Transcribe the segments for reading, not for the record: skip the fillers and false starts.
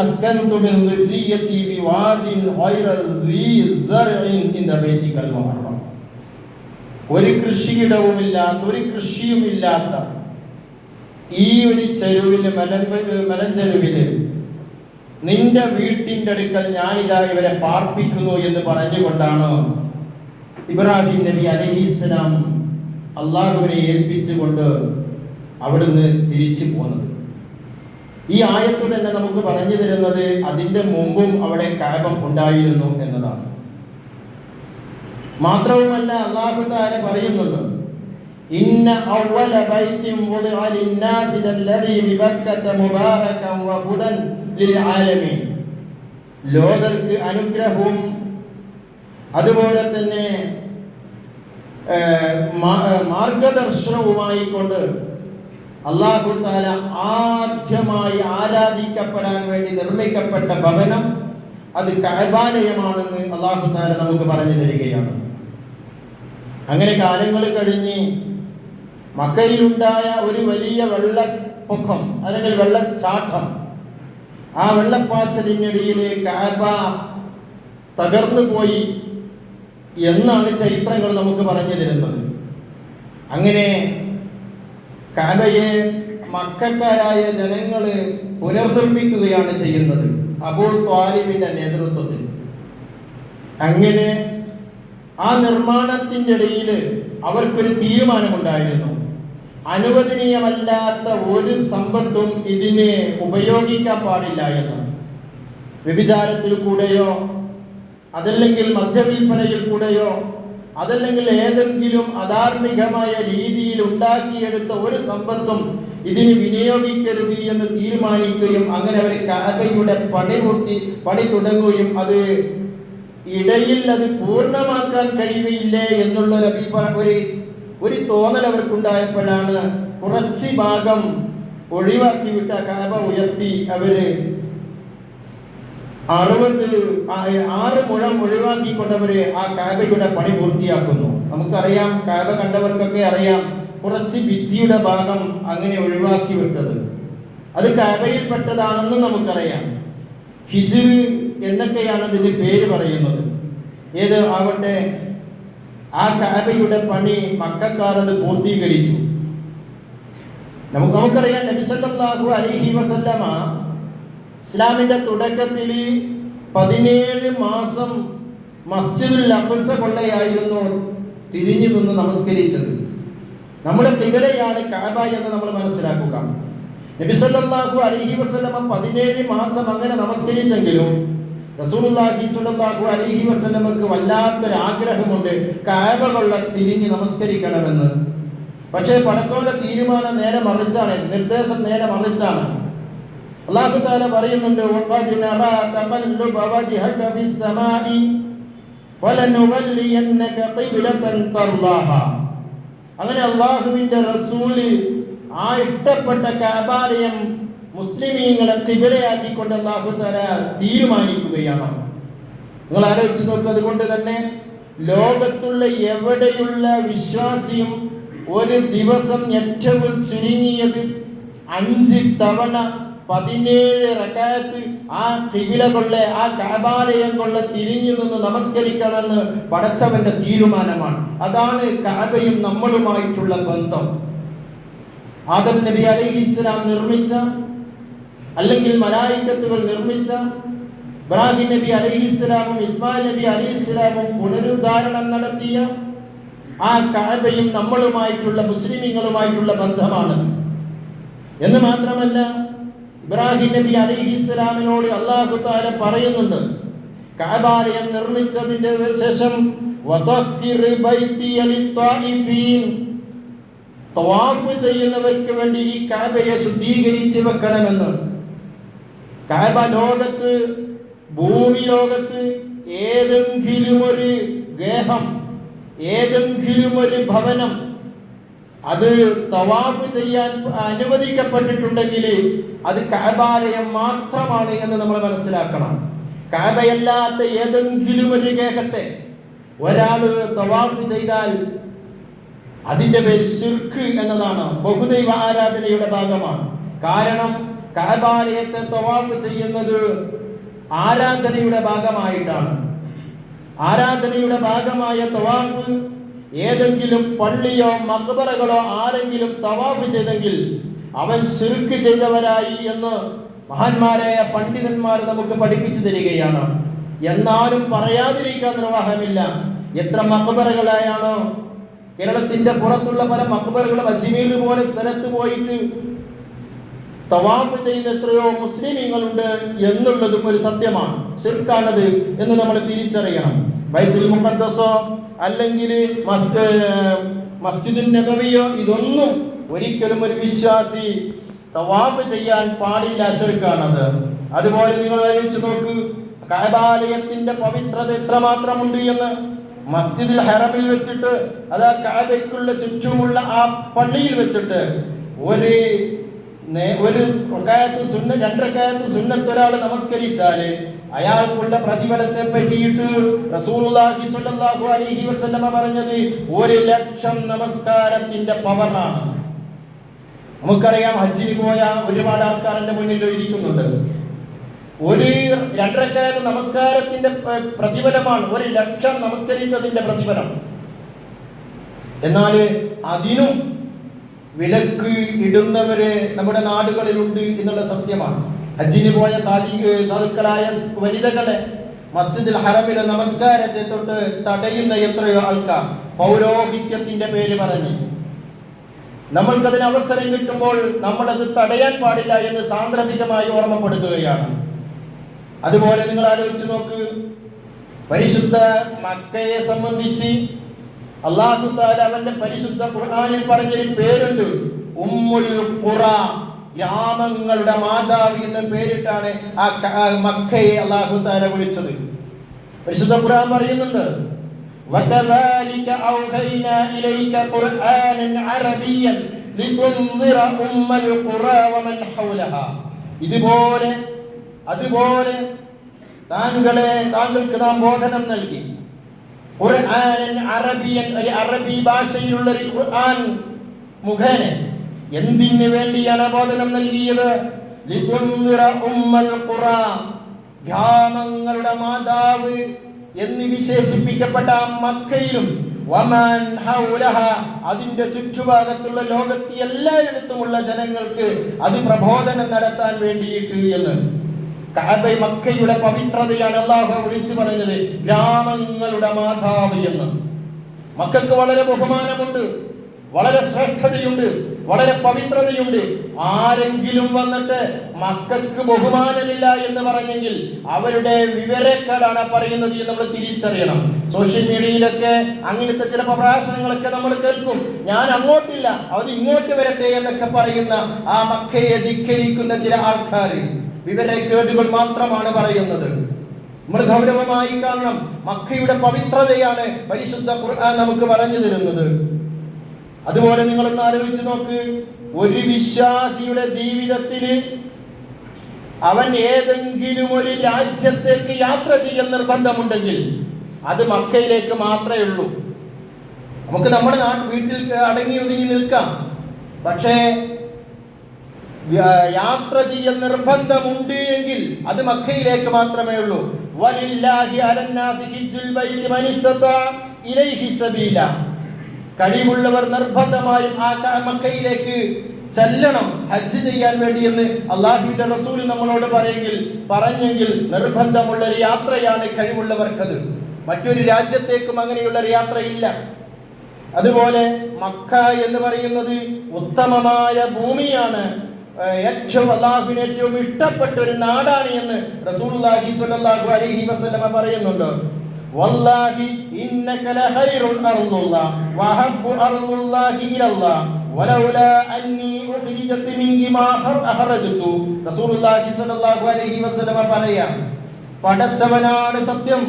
അസ്കൻതു മിൻ ദുർരിയതി ബിവാദിൻ ഗൈറ ദീ സർഇൻ ഇൻദ ബൈതികൽ മുഹറം. ഒരു കൃഷിയിടവുമില്ലാത്ത, ഒരു കൃഷിയുമില്ലാത്ത ഈ ഒരു ചെരുവില്, മലഞ്ചെരുവില് നിന്റെ വീട്ടിൻ്റെ അടുക്കൽ ഞാനിതാ ഇവരെ പാർപ്പിക്കുന്നു എന്ന് പറഞ്ഞുകൊണ്ടാണ് ഇബ്രാഹിം നബി അലൈഹിസ്സലാം അള്ളാഹുവിനെ ഏൽപ്പിച്ചുകൊണ്ട് അവിടുന്ന് തിരിച്ചു പോന്നത്. ഈ ആയത്ത് തന്നെ നമുക്ക് പറഞ്ഞു തരുന്നത് അതിൻ്റെ മുമ്പും അവിടെ കഅബ ഉണ്ടായിരുന്നു എന്നതാണ്. മാത്രവുമല്ല അല്ലാഹു തആല പറയുന്നുണ്ട്, ഇന്ന അവ്വല ബൈത്തിൻ വുദിഅ ലിന്നാസി ലല്ലദീ ബിബക്കത മുബാറകൻ വഹുദൻ ലിൽ ആലമീൻ. ലോകർക്ക് അനുഗ്രഹവും അതുപോലെ തന്നെ മാർഗദർശനവുമായി കൊണ്ട് അല്ലാഹു തആല ആദ്യമായി ആരാധിക്കപ്പെടാൻ വേണ്ടി നിർമ്മിക്കപ്പെട്ട ഭവനം അത് കഅബാലയമാണെന്ന് അല്ലാഹു തആല നമുക്ക് പറഞ്ഞു തരികയാണ്. അങ്ങനെ കാലങ്ങൾ കഴിഞ്ഞ് മക്കയിലുണ്ടായ ഒരു വലിയ വെള്ളപ്പൊക്കം അല്ലെങ്കിൽ വെള്ളച്ചാട്ടം, ആ വെള്ളപ്പാച്ചലിനിടയിലെ കഅബ തകർന്നു പോയി എന്നാണ് ചരിത്രങ്ങൾ നമുക്ക് പറഞ്ഞു തരുന്നത്. അങ്ങനെ കഅബയെ മക്കക്കാരായ ജനങ്ങൾ പുനർനിർമ്മിക്കുകയാണ് ചെയ്യുന്നത് അബൂ ത്വാലിബിന്റെ നേതൃത്വത്തിൽ. അങ്ങനെ ആ നിർമ്മാണത്തിൻ്റെ ഇടയിൽ അവർക്കൊരു തീരുമാനമുണ്ടായിരുന്നു, അനുവദനീയമല്ലാത്ത ഒരു സമ്പത്തും ഇതിനെ ഉപയോഗിക്കാൻ പാടില്ല എന്ന്. വ്യഭിചാരത്തിൽ കൂടെയോ അതല്ലെങ്കിൽ മദ്യവിൽപ്പനയിൽ കൂടെയോ അതല്ലെങ്കിൽ ഏതെങ്കിലും അധാർമികമായ രീതിയിൽ ഉണ്ടാക്കിയെടുത്ത ഒരു സമ്പത്തും ഇതിന് വിനിയോഗിക്കരുത് എന്ന് തീരുമാനിക്കുകയും അങ്ങനെ അവർ കഅബയുടെ പണി തുടങ്ങുകയും അത് ഇടയിൽ അത് പൂർണ്ണമാക്കാൻ കഴിയുകയില്ലേ എന്നുള്ള ഒരു തോന്നൽ അവർക്കുണ്ടായപ്പോഴാണ് കുറച്ച് ഭാഗം ഒഴിവാക്കി വിട്ട കഅബ ഉയർത്തി അവര് 6 മുഴം ഒഴിവാക്കിക്കൊണ്ടവര് ആ കഅബയുടെ പണി പൂർത്തിയാക്കുന്നു. നമുക്കറിയാം, കഅബ കണ്ടവർക്കൊക്കെ അറിയാം, കുറച്ച് ഭിത്തിയുടെ ഭാഗം അങ്ങനെ ഒഴിവാക്കി വിട്ടത് അത് കഅബയിൽപ്പെട്ടതാണെന്ന് നമുക്കറിയാം. ഹിജ്ർ എന്നൊക്കെയാണ് അതിന്റെ പേര് പറയുന്നത്. ഏത് ആവട്ടെ, ആ കഅബയുടെ പണി മക്കക്കാർ അത് പൂർത്തീകരിച്ചു. നമുക്കറിയാം, നബി സല്ലല്ലാഹു അലൈഹി വസല്ലമ ഇസ്ലാമിന്റെ തുടക്കത്തിൽ 17 മാസം മസ്ജിദുൽ അഖ്സ കൊള്ളയായിരുന്നു തിരിഞ്ഞു നിന്ന് നമസ്കരിച്ചത്. നമ്മുടെ ഖിബലയാണ് കഅബ എന്ന് നമ്മൾ മനസ്സിലാക്കുക. നബി സല്ലല്ലാഹു അലൈഹി വസല്ലമ 17 മാസം അങ്ങനെ നമസ്കരിച്ചെങ്കിലും റസൂലുള്ളാഹി സ്വല്ലല്ലാഹു അലൈഹി വസല്ലമക്ക് വല്ലാത്തൊരു ആഗ്രഹമുണ്ട് കഅബ കൊള്ള തിരിഞ്ഞ് നമസ്കരിക്കണമെന്ന്. പക്ഷേ പടച്ചോന്റെ തീരുമാനം നേരെ മറിച്ചാണ്, നിർദ്ദേശം നേരെ മറിച്ചാണ്. അല്ലാഹു തആല പറയുന്നുണ്ട്, വഖദ് നറാ തഖല്ലുബ വജ്ഹക ഫിസ്സമാഇ വലനുവല്ലിയന്നക ഖിബ്ലതൻ തർളാഹാ. അങ്ങനെ അല്ലാഹുവിന്റെ റസൂല് ആ ഇഷ്ടപ്പെട്ട കഅബാലയം മുസ്ലിമീങ്ങളെ ഖിബ്ലയാക്കിക്കൊണ്ട് അല്ലാഹു തആല തീരുമാനിക്കുകയാണ്. നിങ്ങൾ ആലോചിച്ച് നോക്കുക. അതുകൊണ്ട് തന്നെ ലോകത്തുള്ള എവിടെയുള്ള വിശ്വാസിയും ഒരു ദിവസം ഏറ്റവും ചുരുങ്ങിയത് 5 തവണ 17 റക്അത്ത് ആ ഖിബില കൊള്ള, ആ കഅബാലയം കൊള്ള തിരിഞ്ഞു നിന്ന് നമസ്കരിക്കണമെന്ന് പടച്ചവന്റെ തീരുമാനമാണ്. അതാണ് കഅബയും നമ്മളുമായിട്ടുള്ള ബന്ധം. ആദം നബി അലൈഹിസ്സലാം നിർമ്മിച്ച, അല്ലെങ്കിൽ മലായിക്കത്തുകൾ നിർമ്മിച്ച, ഇബ്രാഹിം നബി അലൈഹിസ്സലാമും ഇസ്മായിൽ നബി അലൈഹിസ്സലാമും പുനരുദ്ധാരണം നടത്തിയ ആ കഅബയും നമ്മളുമായിട്ടുള്ള, മുസ്ലിമീങ്ങളുമായിട്ടുള്ള ബന്ധമാണ്. എന്ന് മാത്രമല്ല, ഇബ്രാഹിം നബി അലൈഹിസ്സലാമിനോട് അല്ലാഹു തആല പറയുന്നുണ്ട്, കഅബാലയം നിർമ്മിച്ചതിന്റെ ശേഷം വതഖിർ ബൈതിയ ലിത്വാഇഫീൻ, തവാഫ് ചെയ്യുന്നവർക്ക് വേണ്ടി ഈ കഅബയെ ശുദ്ധീകരിച്ച് വെക്കണമെന്ന്. കഅബ ലോകത്ത്, ഭൂമി ലോകത്ത് ഏതെങ്കിലും ഒരു ഗേഹം, ഏതെങ്കിലും ഒരു ഭവനം അത് തവാഫ് ചെയ്യാൻ അനുവദിക്കപ്പെട്ടിട്ടുണ്ടെങ്കിൽ അത് കഅബാലയം മാത്രമാണ് എന്ന് നമ്മൾ മനസ്സിലാക്കണം. കഅബയല്ലാത്ത ഏതെങ്കിലും ഒരു ഗേഹത്തെ ഒരാൾ തവാഫ് ചെയ്താൽ അതിന്റെ പേര് ശിർക്ക് എന്നതാണ്, ബഹുദൈവ ആരാധനയുടെ ഭാഗമാണ്. കാരണം കഅബാലയത്തെ തവാഫ് ചെയ്യുന്നത് ആരാധനയുടെ ഭാഗമായിട്ടാണ്. ആരാധനയുടെ ഭാഗമായ തവാഫ് ഏതെങ്കിലും പള്ളിയോ മഖ്ബറകളോ ആരെങ്കിലും തവാഫ് ചെയ്തെങ്കിൽ അവൻ ശിർക്ക് ചെയ്തവരായി എന്ന് മഹാന്മാരായ പണ്ഡിതന്മാർ നമുക്ക് പഠിപ്പിച്ചു തരികയാണ്. എന്നാലും പറയാതിരിക്കാൻ നിർവാഹമില്ല. എത്ര മഖ്ബറകളായാണോ കേരളത്തിന്റെ പുറത്തുള്ള പല മഖ്ബറകളും അജ്മീർ പോലെ സ്ഥലത്ത് പോയിട്ട് തവാഫ് ചെയ്യുന്ന എത്രയോ മുസ്ലിമീങ്ങളുണ്ട് എന്നുള്ളതും ഒരു സത്യമാണ്. ശിർക്കാണത് എന്ന് നമ്മൾ തിരിച്ചറിയണം. ബൈത്തുൽ മുഖദ്ദസോ അല്ലെങ്കിൽ മസ്ജിദുൻ നബവിയോ ഇതൊന്നും ഒരിക്കലും ഒരു വിശ്വാസി തവാഫ് ചെയ്യാൻ പാടില്ല, ശിർക്കാണത്. അതുപോലെ നിങ്ങൾ ആലോചിച്ച് നോക്ക്, കഅബാലയത്തിന്റെ പവിത്രത എത്രമാത്രമുണ്ട് എന്ന്. മസ്ജിദുൽ ഹറമിൽ വെച്ചിട്ട് അതാ കഅബയ്ക്കുള്ള ചുറ്റുമുള്ള ആ പള്ളിയിൽ വെച്ചിട്ട് ഒരു രണ്ട് റക്അത്ത് സുന്നത്ത് ഒരാൾ നമസ്കരിച്ചാല് അയാൾക്കുള്ള പ്രതിഫലത്തെ പറ്റിയിട്ട് റസൂലുള്ളാഹി സ്വല്ലല്ലാഹു അലൈഹി വസല്ലമ പറഞ്ഞത് 1,00,000 നമസ്കാരത്തിന്റെ പവറാണ്. നമുക്കറിയാം, ഹജ്ജിന് പോയ ഒരുപാട് ആൾക്കാർ എന്റെ മുന്നിൽ ഇരിക്കുന്നുണ്ട്. ഒരു 2 റക്അത്ത് നമസ്കാരത്തിന്റെ പ്രതിഫലമാണ് 1,00,000 നമസ്കരിച്ചതിന്റെ പ്രതിഫലം. എന്നാൽ അതിനും വിലക്ക് ഇടുന്നവര് നമ്മുടെ നാടുകളിലുണ്ട് എന്നുള്ള സത്യമാണ്. ഹജ്ജിന് പോയ സാധുക്കളായ വനിതകളെ മസ്ജിദുൽ ഹറമിലെ നമസ്കാരത്തെ തൊട്ട് തടയുന്ന എത്രയോ ആൾക്കാർ പൗരോഹിത്യത്തിന്റെ പേര് പറഞ്ഞ്. നമ്മൾക്കതിന് അവസരം കിട്ടുമ്പോൾ നമ്മളത് തടയാൻ പാടില്ല എന്ന് സാന്ദർഭികമായി ഓർമ്മപ്പെടുത്തുകയാണ്. അതുപോലെ നിങ്ങൾ ആലോചിച്ച് നോക്ക്, പരിശുദ്ധ മക്കയെ സംബന്ധിച്ച് അല്ലാഹു തആല അവന്റെ പരിശുദ്ധ ഖുർആനിൽ പറഞ്ഞൊരു പേരുണ്ട്, ഉമ്മുൽ ഖുറ, ഗ്രാമങ്ങളുടെ മാതാവ് എന്ന പേരിട്ടാണ് ആ മക്കയെ അല്ലാഹു തആല വിളിച്ചത്. പരിശുദ്ധ ഖുർആൻ പറയുന്നുണ്ട്, വകദാലിക ഔഹൈനാ ഇലൈക ഖുർആനൻ അറബിയ്യൻ ലിതുൻദിറ ഉമ്മൽ ഖുറ വമൻ ഹൗലഹാ. അതുപോലെ താങ്കൾക്ക് നാം ബോധനം നൽകി. ഖുർആനൻ അറബിയൻ, ഒരു അറബി ഭാഷയിലുള്ള ഒരു ഖുർആൻ മുഖേന എന്തിനു വേണ്ടിയാണ് ബോധനം നൽകിയത്? ലിതുൻദിറ ഉമ്മൽ ഖുറ, ഗ്രാമങ്ങളുടെ മാതാവ് എന്ന് വിശേഷിപ്പിക്കപ്പെട്ട മക്കയിലും വമൻ ഹൗലഹ, അതിന്റെ ചുറ്റുഭാഗത്തുള്ള ലോകത്തെ എല്ലായിടത്തുമുള്ള ജനങ്ങൾക്ക് അത് പ്രബോധനം നടത്താൻ വേണ്ടിയിട്ട് എന്ന്. കഅബ മക്കയുടെ പവിത്രതയാണ് അല്ലാഹു വിളിച്ചു പറഞ്ഞത് ഗ്രാമങ്ങളുടെ മാതാവ് എന്ന്. മക്കൾക്ക് വളരെ ബഹുമാനമുണ്ട്, വളരെ ശ്രേഷ്ഠതയുണ്ട്, വളരെ പവിത്രതയുണ്ട്. ആരെങ്കിലും വന്നിട്ട് മക്കൾക്ക് ബഹുമാനമില്ല എന്ന് പറഞ്ഞെങ്കിൽ അവരുടെ വിവരക്കേടാണ് പറയുന്നത് എന്ന് നമ്മൾ തിരിച്ചറിയണം. സോഷ്യൽ മീഡിയയിലൊക്കെ അങ്ങനത്തെ ചില പ്രഭാഷണങ്ങളൊക്കെ നമ്മൾ കേൾക്കും. ഞാൻ അങ്ങോട്ടില്ല, അത് ഇങ്ങോട്ട് വരട്ടെ എന്നൊക്കെ പറയുന്ന ആ മക്കയെ ധിക്കരിക്കുന്ന ചില ആൾക്കാർ വിവരക്കേടുകൾ മാത്രമാണ് പറയുന്നത്. നമ്മൾ ഗൗരവമായി കാണണം. മക്കയുടെ പവിത്രതയാണ് പരിശുദ്ധ ഖുർആൻ നമുക്ക് പറഞ്ഞു തരുന്നത്. അതുപോലെ നിങ്ങളൊന്ന് ആലോചിച്ച് നോക്ക്, ഒരു വിശ്വാസിയുടെ ജീവിതത്തിൽ അവൻ ഏതെങ്കിലും ഒരു രാജ്യത്തേക്ക് യാത്ര ചെയ്യാൻ നിർബന്ധമുണ്ടെങ്കിൽ അത് മക്കയിലേക്ക് മാത്രമേ ഉള്ളൂ. നമുക്ക് നമ്മുടെ വീട്ടിൽ അടങ്ങി ഒതുങ്ങി നിൽക്കാം, പക്ഷേ യാത്ര ചെയ്യാൻ നിർബന്ധമുണ്ട് എങ്കിൽ അത് മക്കയിലേക്ക് മാത്രമേ ഉള്ളൂ. വലില്ലാഹി അലന്നാസി ഹിജ്ജുൽ ബൈത്തി മൻ ഇസ്തതാ ഇലൈഹി സബീല, കഴിവുള്ളവർ നിർബന്ധമായും ആ മക്കയിലേക്ക് ചെല്ലണം ഹജ്ജ് ചെയ്യാൻ വേണ്ടി എന്ന് അല്ലാഹുവിന്റെ റസൂൽ നമ്മളോട് പറഞ്ഞെങ്കിൽ നിർബന്ധമുള്ള ഒരു യാത്രയാണ് കഴിവുള്ളവർക്കത്. മറ്റൊരു രാജ്യത്തേക്കും അങ്ങനെയുള്ള ഒരു യാത്രയില്ല. അതുപോലെ മക്ക എന്ന് പറയുന്നത് ഉത്തമമായ ഭൂമിയാണ്, ഏറ്റവും അല്ലാഹുവിന് ഏറ്റവും ഇഷ്ടപ്പെട്ട ഒരു നാടാണ് എന്ന് റസൂലുള്ളാഹി സ്വല്ലല്ലാഹു അലൈഹി വസല്ലമ പറയുന്നുണ്ട്. വല്ലാഹി ഇന്നക ലഖൈറുൽ അർളുല്ലാഹ് വഹബ്ബു അർളുല്ലാഹി ഇലല്ലാഹ് വലൗലാ അന്നി ഉഖ്രിജത് മിൻകി മാ അഖറജതു. റസൂലുള്ളാഹി സ്വല്ലല്ലാഹു അലൈഹി വസല്ലമ പറയാ, പടച്ചവനാണ് സത്യം,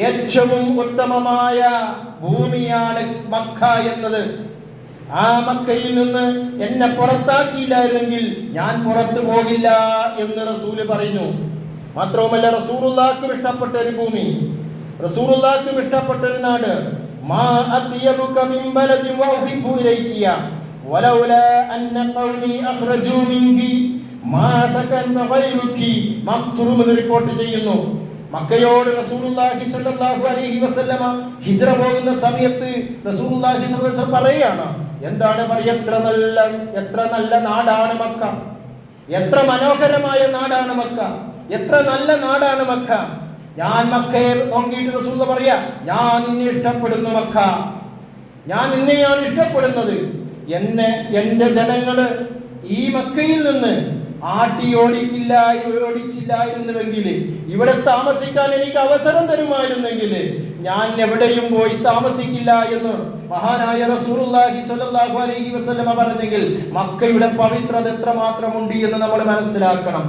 ഏറ്റവും ഉത്തമമായ ഭൂമിയാണ് മക്ക എന്നത്. ആ മക്കയിൽ നിന്ന് എന്നെ പുറത്താക്കിയില്ലായിരുന്നെങ്കിൽ ഞാൻ പുറത്തു പോകില്ല എന്ന് റസൂല് പറഞ്ഞു. മാത്രവുമല്ല, റസൂലുള്ളാഹിക്ക് ഇഷ്ടപ്പെട്ട ഒരു ഭൂമി, റസൂലുള്ളാഹിക്ക് ഇഷ്ടപ്പെട്ട ഒരു നാട്. മാ അത്യബുക മിൻ ബലദിൻ വഉഹിബ്ബു ഇലൈകിയ വലൗലാ അന്ന ഖൗമി അഖ്റജൂ മിൻകി റിപ്പോർട്ട് ചെയ്യുന്നു. മക്കയോട് റസൂലുള്ളാഹി സ്വല്ലല്ലാഹു അലൈഹി വസല്ലമ ഹിജ്റ പോകുന്ന സമയത്ത് റസൂലുള്ളാഹി സ്വല്ലല്ലാഹു അലൈഹി വസല്ലം പറയാണ്, എന്താണ് പറയുക, എത്ര നല്ല നാടാണ് മക്ക, എത്ര മനോഹരമായ നാടാണ് മക്ക, എത്ര നല്ല നാടാണ് മക്ക. ഞാൻ മക്കയെ നോക്കിയിട്ട് റസൂൽ പറയാ, ഞാൻ നിന്നെ ഇഷ്ടപ്പെടുന്നു മക്ക, ഞാൻ നിന്നെയാണ് ഇഷ്ടപ്പെടുന്നത്. എന്റെ ജനങ്ങള് ഈ മക്കയിൽ നിന്ന് ഓടിച്ചില്ലായിരുന്നുവെങ്കിൽ, ഇവിടെ താമസിക്കാൻ എനിക്ക് അവസരം തരുമായിരുന്നെങ്കിൽ ഞാൻ എവിടെയും പോയി താമസിക്കില്ല എന്ന് മഹാനായ റസൂലുള്ളാഹി സ്വല്ലല്ലാഹു അലൈഹി വസല്ലമ പറഞ്ഞെങ്കിൽ മക്കയുടെ പവിത്രത എത്രമാത്രമുണ്ട് എന്ന് നമ്മൾ മനസ്സിലാക്കണം.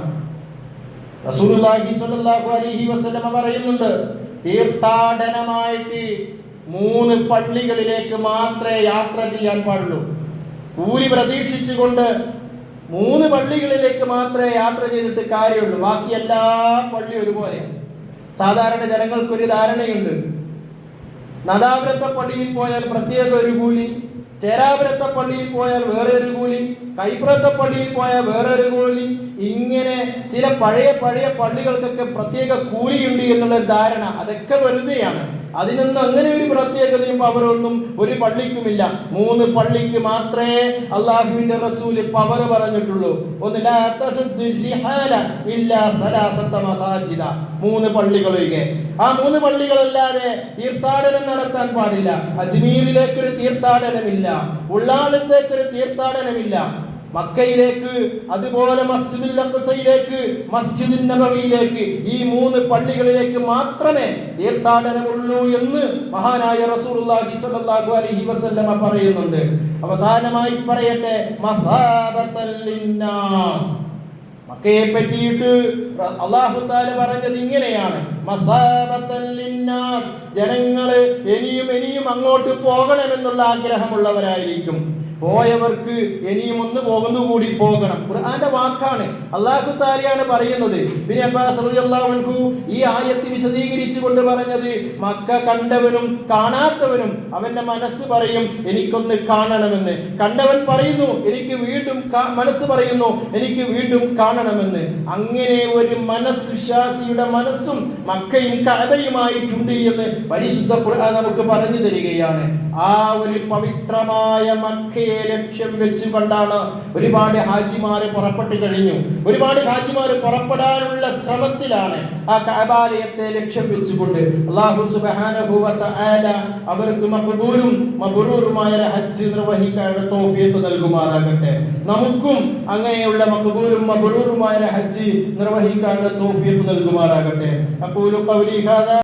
റസൂലുള്ളാഹി സ്വല്ലല്ലാഹു അലൈഹി വസല്ലമ പറയുന്നുണ്ട്, തീർത്ഥാടനമായിട്ട് 3 പള്ളികളിലേക്ക് മാത്രമേ യാത്ര ചെയ്യാൻ പാടുള്ളൂ. കൂലി പ്രതീക്ഷിച്ചുകൊണ്ട് 3 പള്ളികളിലേക്ക് മാത്രമേ യാത്ര ചെയ്തിട്ട് കാര്യമുള്ളൂ. ബാക്കി എല്ലാ പള്ളി ഒരുപോലെയാണ്. സാധാരണ ജനങ്ങൾക്കൊരു ധാരണയുണ്ട്, നദാപുരത്തെ പള്ളിയിൽ പോയാൽ പ്രത്യേക ഒരു കൂലി, ചേരാപുരത്തെ പള്ളിയിൽ പോയാൽ വേറെ ഒരു കൂലി, കൈപ്പുറത്തെ പള്ളിയിൽ പോയാൽ വേറൊരു കൂലി. ഇങ്ങനെ ചില പഴയ പള്ളികൾക്കൊക്കെ പ്രത്യേക കൂലിയുണ്ട് എന്നുള്ള ധാരണ അതൊക്കെ വെറുതെയാണ്. അതിനൊന്നും അങ്ങനെ ഒരു പ്രത്യേകതയും പവറൊന്നും ഒരു പള്ളിക്കുമില്ല. 3 പള്ളിക്ക് മാത്രമേ അള്ളാഹുവിന്റെ റസൂല് പവർ പറഞ്ഞിട്ടുള്ളൂ. ഒന്ന്, 3 പള്ളികളൊഴികെ. ആ 3 പള്ളികളല്ലാതെ തീർത്ഥാടനം നടത്താൻ പാടില്ല. അജ്മീറിലേക്കൊരു തീർത്ഥാടനമില്ല, ഉള്ളാളത്തേക്കൊരു തീർത്ഥാടനമില്ല. മക്കയിലേക്ക്, അതുപോലെ മസ്ജിദുൽ അഖ്സയിലേക്ക്, മസ്ജിദുൻ നബവിയിലേക്ക്, ഈ 3 പള്ളികളിലേക്ക് മാത്രമേ തീർത്ഥാടനമുള്ളൂ എന്ന് മഹാനായ റസൂലുള്ളാഹി സ്വല്ലല്ലാഹു അലൈഹി വസല്ലമ പറയുന്നുണ്ട്. അവസാനമായി പറയട്ടെ, മഹാബത്തൽ ലിന്നാസ്. മക്കയെ പറ്റിയിട്ട് അല്ലാഹു തആല പറഞ്ഞത് ഇങ്ങനെയാണ്, മഹാബത്തൽ ലിന്നാസ്. ജനങ്ങള് ഇനിയും അങ്ങോട്ട് പോകണമെന്നുള്ള ആഗ്രഹമുള്ളവരായിരിക്കും. പോയവർക്ക് ഇനിയും ഒന്ന് പോകുന്നുകൂടി പോകണം. ഖുർആന്റെ വാക്കാണ്, അല്ലാഹു തആലയാണ് പറയുന്നത്. ഇബ്നു അബ്ബാസ് റളിയല്ലാഹു അൻഹു ഈ ആയത്ത് വിശദീകരിച്ചു കൊണ്ട് പറഞ്ഞത്, മക്ക കണ്ടവനും കാണാത്തവനും അവന്റെ മനസ്സ് പറയും എനിക്കൊന്ന് കാണണമെന്ന്. കണ്ടവൻ പറയുന്നു എനിക്ക് വീണ്ടും മനസ്സ് പറയുന്നു എനിക്ക് വീണ്ടും കാണണമെന്ന്. അങ്ങനെ ഒരു മനസ്സ്, വിശ്വാസിയുടെ മനസ്സും മക്കയും കഅബയുമായിട്ടുണ്ട് എന്ന് പരിശുദ്ധ ഖുർആൻ നമുക്ക് പറഞ്ഞു തരികയാണ്. ആ ഒരു പവിത്രമായ മക്കയെ ലക്ഷ്യം വെച്ചുകൊണ്ടാണ് ഒരുപാട് ഹാജിമാര് പുറപ്പെട്ടു കഴിഞ്ഞു. ഒരുപാട് ഹാജിമാര് പുറപ്പെടാനുള്ള ശ്രമത്തിലാണ് ആ കഅബാലയത്തെ ലക്ഷ്യം വെച്ചുകൊണ്ട്. അല്ലാഹു സുബ്ഹാനഹു വ തആല അവർക്ക് മഖ്ബൂലും മബ്റൂറുമായ ഹജ്ജ് നിർവഹിക്കാനുള്ള തൗഫീഖ് നൽകുമാറാകട്ടെ. നമുക്കും അങ്ങനെയുള്ള മഖ്ബൂലും മബ്റൂറുമായ ഹജ്ജ് നിർവഹിക്കാനുള്ള തൗഫീഖ് നൽകുമാറാകട്ടെ. അഖൂലു ഖൗലി ഹാദാ